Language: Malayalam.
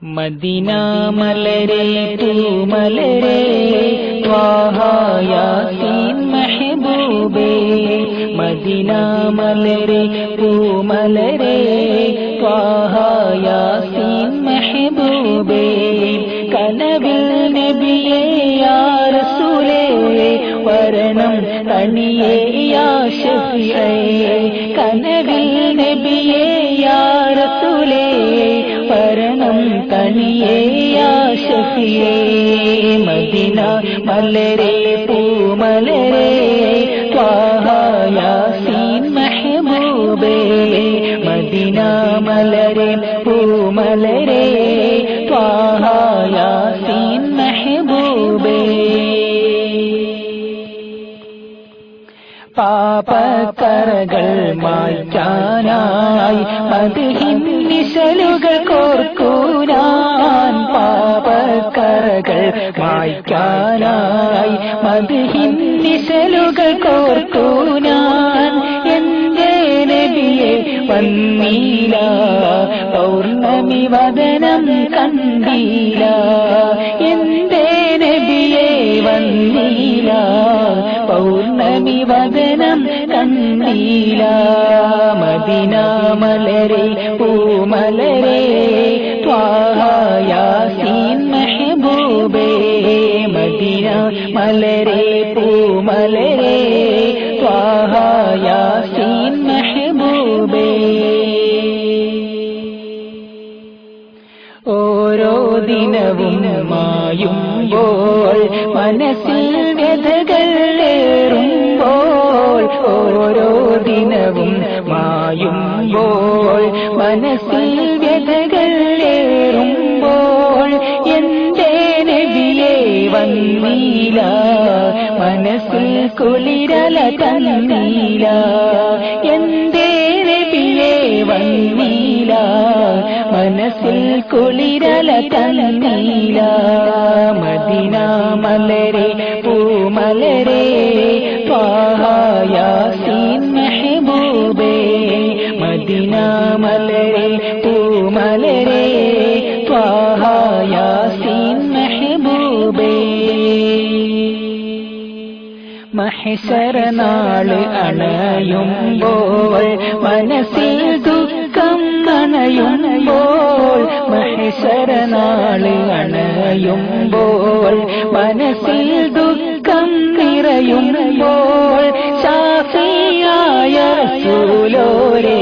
മദീന മലരെ തൂമലരെ ത്വാഹ യാസീൻ മെഹബൂബേ മദീന മലരെ തൂമലരെ ത്വാഹ യാസീൻ മെഹബൂബേ കനവിൽ നബിയേ യാ റസൂലേ വരണം തനിയേ യാ ശഫീഅേ കനവിൽ നബിയേ യാ റസൂലേ വരണം തനിയേ യാ ശഫീഅേ മദീന മലരെ പൂമലരെ ത്വാഹ യാസീൻ മെഹബൂബേ മദീന മലരെ പൂമലരെ ത്വാഹ യാസീൻ മെഹബൂബേ പാപക്കറകൾ മായ്ക്കാനായി മദ്ഹിൻ നിശലുകൾ കോർക്കൂനാൻ പാപക്കറകൾ മായ്ക്കാനായി മദ്ഹിൻ നിശലുകൾ കോർക്കൂനാൻ എന്റെ നബിയെ വന്നീല പൗർണമി വദനം കണ്ടീല എന്റെ നബിയെ വന്നീല പൗർണമി വദനം കണ്ടീല മദീന മലരെ പൂമലരെ ത്വാഹ യാസീൻ മെഹബൂബേ മദീന മലരെ പൂമലരെ ത്വാഹ യാസീൻ മെഹബൂബേ ഓരോ ദിനവും മായുമ്പോൾ മനസ്സിൽ വ്യഥകൾ ഏറുമ്പോൾ ഓരോ ദിനവും മായുമ്പോൾ മനസ്സിൽ വ്യഥകൾ ഏറുമ്പോൾ എന്റെ നബിയെ വന്നീല മനസ്സിൽ കുളിരല തന്നീല എന്റെ നബിയെ വന്നീല മനസ്സിൽ കുളിരല തന്നീല മദീന മലരെ പൂമലരെ ത്വാഹ യാസീൻ മെഹബൂബേ മദീന മലരെ പൂമലരെ ത്വാഹ യാസീൻ മെഹബൂബേ മഹ്ശർ നാള് അണയുമ്പോൾ മനസ്സിൽ ദുഃഖം അണയുമ്പോൾ മഹ്ശർ നാള് അണയുമ്പോൾ മനസ്സിൽ ദുഃഖം നിറയുമ്പോൾ ശാഫിയായ റസൂലോരേ